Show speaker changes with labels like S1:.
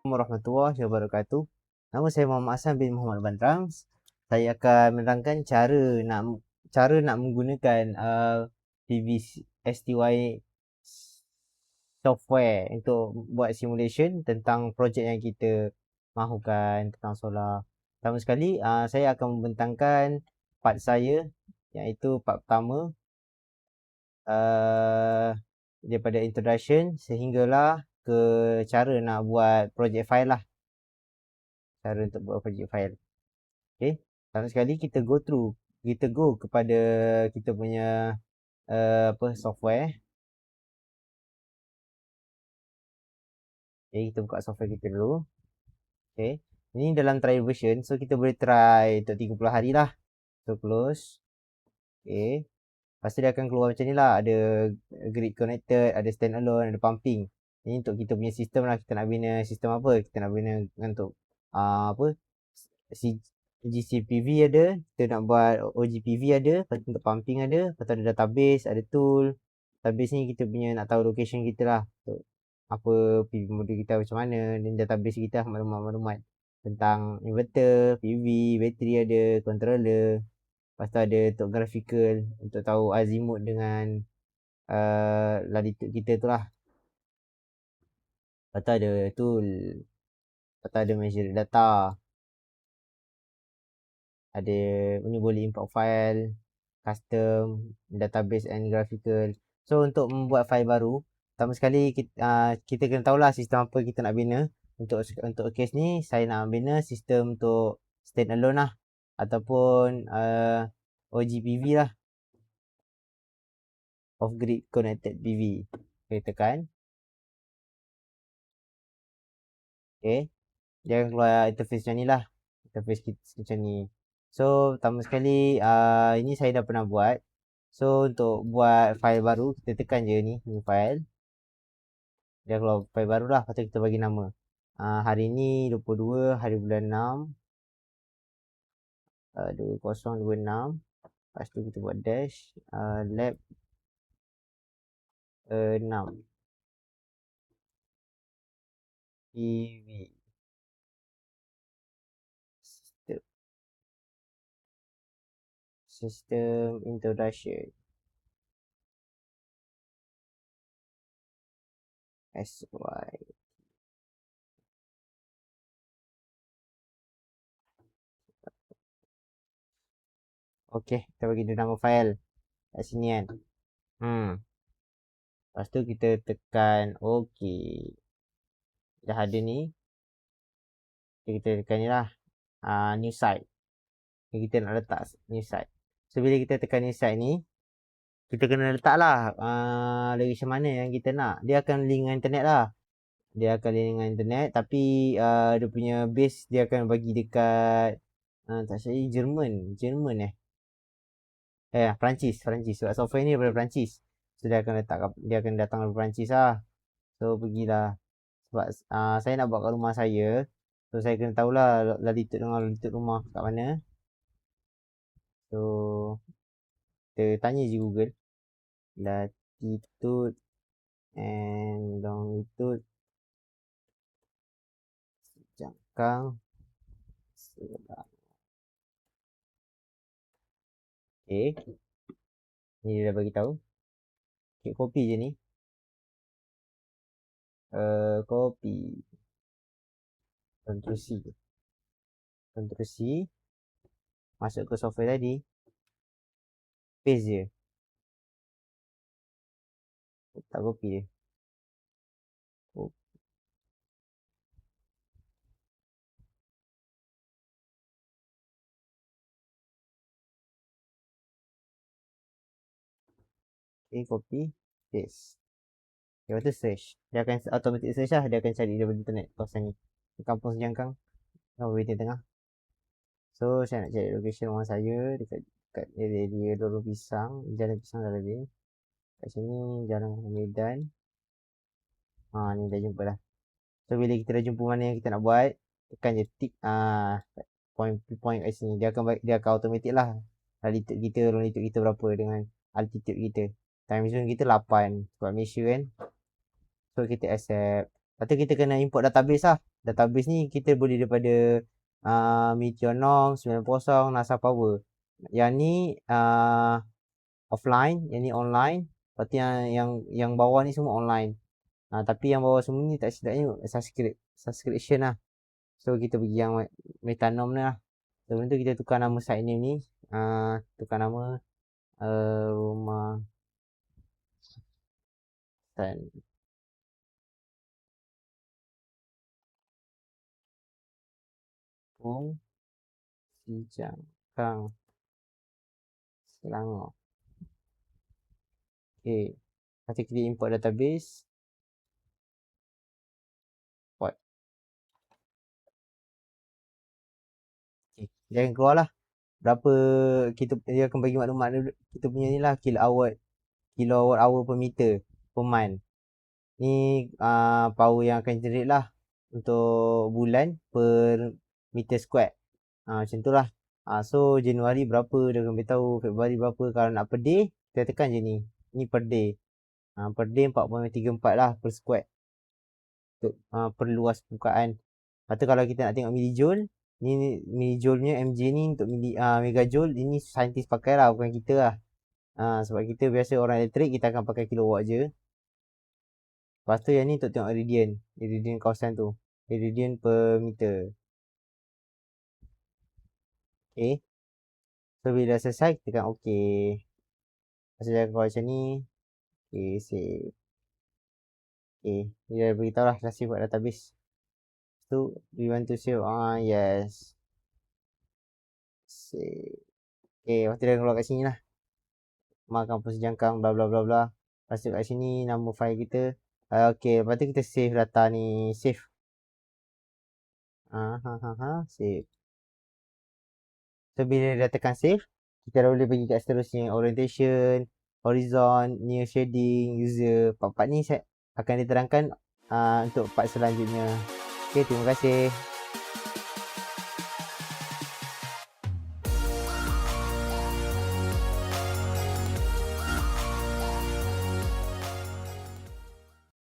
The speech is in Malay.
S1: Warahmatullahi wabarakatuh. Nama saya Muhammad Hassan bin Muhammad Bandrang. Saya akan menerangkan cara nak menggunakan PVSTY software untuk buat simulation tentang projek yang kita mahukan tentang solar. Pertama sekali, saya akan membentangkan part saya, iaitu part pertama daripada introduction sehinggalah ke cara nak buat project file lah. Cara untuk buat project file. Okay. Pertama sekali kita go kepada kita punya software. Okay, kita buka software kita dulu. Okay. Ini dalam trial version, so kita boleh try untuk 30 hari lah. So close. Okay. Lepas tu dia akan keluar macam ni lah. Ada grid connected, ada standalone, ada pumping. Ini untuk kita punya sistem lah. Kita nak bina sistem apa? Kita nak bina untuk GCPV ada, kita nak buat OGPV ada, lepas tu untuk pumping ada, lepas tu ada database, ada tool. Database ni kita punya nak tahu location kita lah, untuk apa PV modul kita macam mana, dan database kita maklumat-maklumat tentang inverter, PV, bateri ada, controller. Lepas tu ada untuk graphical, untuk tahu azimuth dengan latitude kita tu lah. Lepas tu ada tool, lepas tu ada measure data, ada ni boleh import file, custom, database and graphical. So untuk membuat file baru, pertama sekali kita kena tahulah sistem apa kita nak bina. Untuk case ni saya nak bina sistem untuk standalone lah, ataupun OGPV lah, off grid connected PV. Okay, tekan. Okay, dia akan keluar interface macam ni lah. Interface kita macam ni. So pertama sekali ini saya dah pernah buat. So untuk buat file baru, kita tekan je ni, new file. Dia keluar file baru lah. Lepas tu kita bagi nama. Hari ni 22 hari bulan 6 2026. Lepas tu kita buat dash lab 6 PV system introduction SY. Okay, kita bagi dia nama file kat sini kan. Lepas tu kita tekan OK. Dah ada ni. Kita tekan ni lah, new site. Kita nak letak new site. So bila kita tekan new site ni, kita kena letak lah location mana yang kita nak. Dia akan link dengan internet lah. Dia akan link dengan internet, tapi dia punya base dia akan bagi dekat tak saya Jerman Perancis. Sebab software ni daripada Perancis. So dia akan datang dari Perancis lah. So pergilah. Sebab saya nak buat kat rumah saya, so saya kena tahulah latitude dengan longitude rumah kat mana. So kita tanya je Google latitude and longitude jangkang Selangor. Okay, ni dia dah bagi tahu. Okay, copy je ni. Copy, Ctrl C, masuk ke software tadi, paste je, tak copy dia. Okay, copy, paste. Lepas tu search, dia akan automatic search lah. Dia akan cari daripada internet kawasan ni, Kampung Sejangkang, Kampung Bintang Tengah. So saya nak cari location rumah saya dekat area Lorong Pisang, Jalan Pisang dah lebih. Kat sini Jalan Medan. Ni dah jumpa dah. So bila kita dah jumpa mana yang kita nak buat, tekan je tick point kat sini. Dia akan automatic lah latitude kita, longitude kita berapa dengan altitude kita. Time zone kita 8 sebab Malaysia kan. So kita accept. Lepas tu kita kena import database lah. database ni kita boleh daripada Meteonom 90, NASA Power. Yang ni offline, yang ni online. Lepas tu yang bawah ni semua online. Tapi yang bawah semua ni tak silap ni subscription lah. So kita pergi yang Metanom ni lah. Sebelum tu kita tukar nama site name ni. Tukar nama rumah dan Kampung Sijangkang Selangor. Okay. Nanti kita import database. Import. Okay. Dia akan keluar lah. Berapa dia akan bagi maklumat kita punya ni lah. Kilowatt hour per meter per month. Ni power yang akan generate lah. Untuk bulan per meter square. Macam tu lah. So Januari berapa dia akan beritahu. Februari berapa. Kalau nak per day, kita tekan je ni. Ni per day. Per day 4.34 lah per square. Untuk per luas permukaan. Lepas tu kalau kita nak tengok millijoule. Ni millijoule punya MJ ni untuk megajoule. Ini saintis pakai lah, bukan kita lah. Sebab kita biasa orang elektrik, kita akan pakai kilowatt je. Lepas tu yang ni untuk tengok Iridian kawasan tu. Iridian per meter. Okay. So bila dah selesai, kita tekan OK. Masa dah keluar macam ni. Okay, save. Okay, dia dah beritahu lah dah save kat database. So, we want to save. Yes. Save. Okay, lepas tu dah keluar kat sini lah. Kampung Sijangkang, bla bla bla bla. Lepas tu kat sini, nama file kita. Okay, lepas tu kita save data ni. Save. Save. So, bila dah tekan save, kita dah boleh pergi kat seterusnya. Orientation, horizon, near shading, user. Part-part ni akan diterangkan untuk part selanjutnya. Okay, terima kasih.